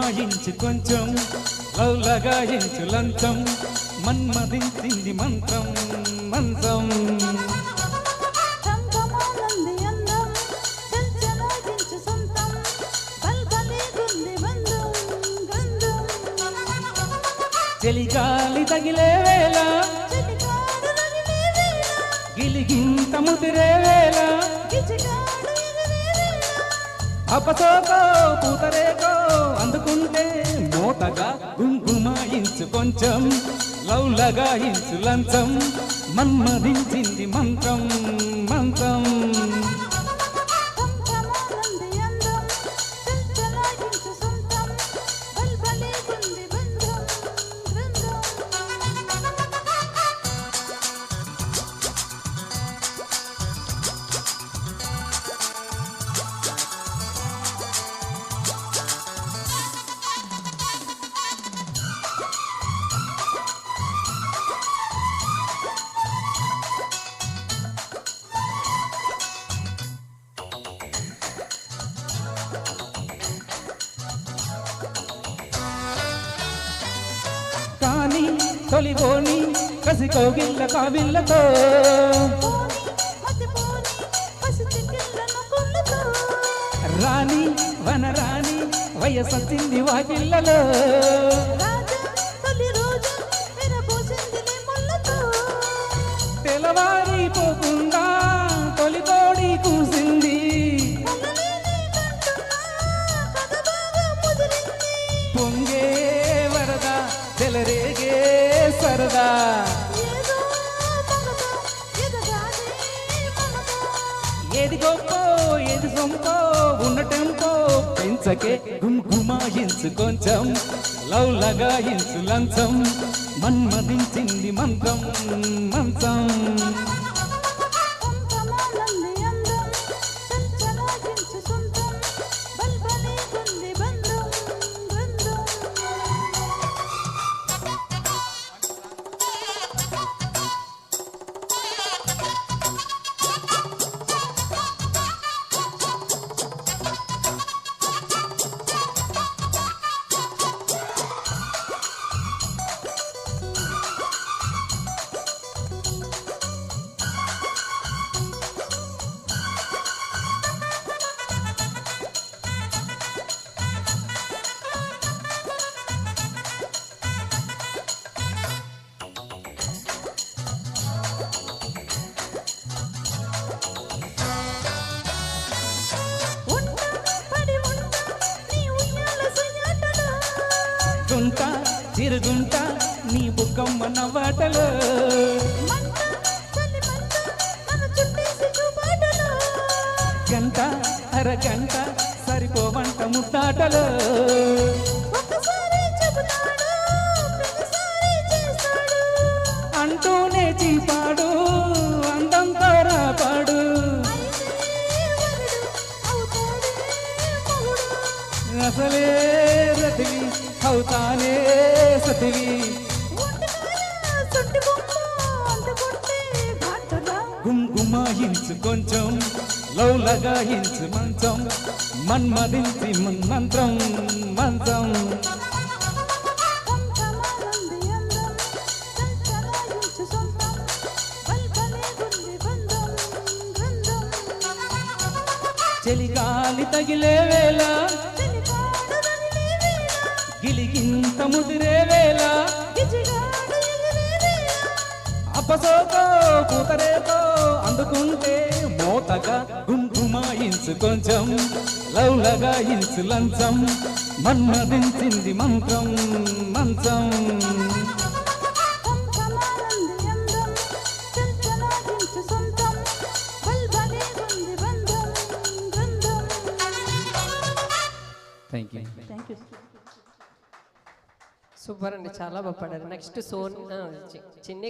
గుమాయించు కొంచెం లవ్ లగాయించు లంచం మన్మదించింది మంత్రం మంత్రం చలిగాలి తగిలే వేళ గిలిగింత ముదిరే వేళ అపసోకో పూతరేకో అందుకుంటే మోతగా గుంగుమాయించు కొంచెం లవ్ లగాయించు లంచం మన్మదించింది మంత్రం మంత్రం కాని తొలిగోని కసి కోగిళ్ళ కావిళ్ళతో రాణి వనరాణి వయసొచ్చింది వాకిళ్ళలో తెలవారిపోకుండా తొలికోడి కూసింది పొంగే వరద చెలరేగే సరదా ఏది గొప్ప ఏది సొంపో ఉన్న టెంపో పెంచకే గుంగుమాయించు కొంచెం లవ్ లగాయించు లంచం మన్మదించింది మంత్రం మంత్రం గుంట తిరుగుంట నీ బుక్కమ్మ నవ్వాటలు గంట అరగంట సరిపోవంట ముట్టాటలు అంటూనే చీపాడు అందంతో రాపాడు అసలే రతివి అవుతానే సతివి గుంగుమాయించు కొంచెం లవ్ లగాయించు మంచం మన్మదించి మంత్రం మంత్రం చలిగాలి తగిలే వేళ గిలిగింత ముదిరే వేళ అపసోకో పూతరేకో అందుకుంటే మోతగా గుంగుమాయించు కొంచెం లవ్ లగాయించు లంచం మన్మదించింది మంత్రం మంచం థ్యాంక్ యూ సూపర్ అండి, చాలా బాగా పాడారు. నెక్స్ట్ సోన్ చిన్ని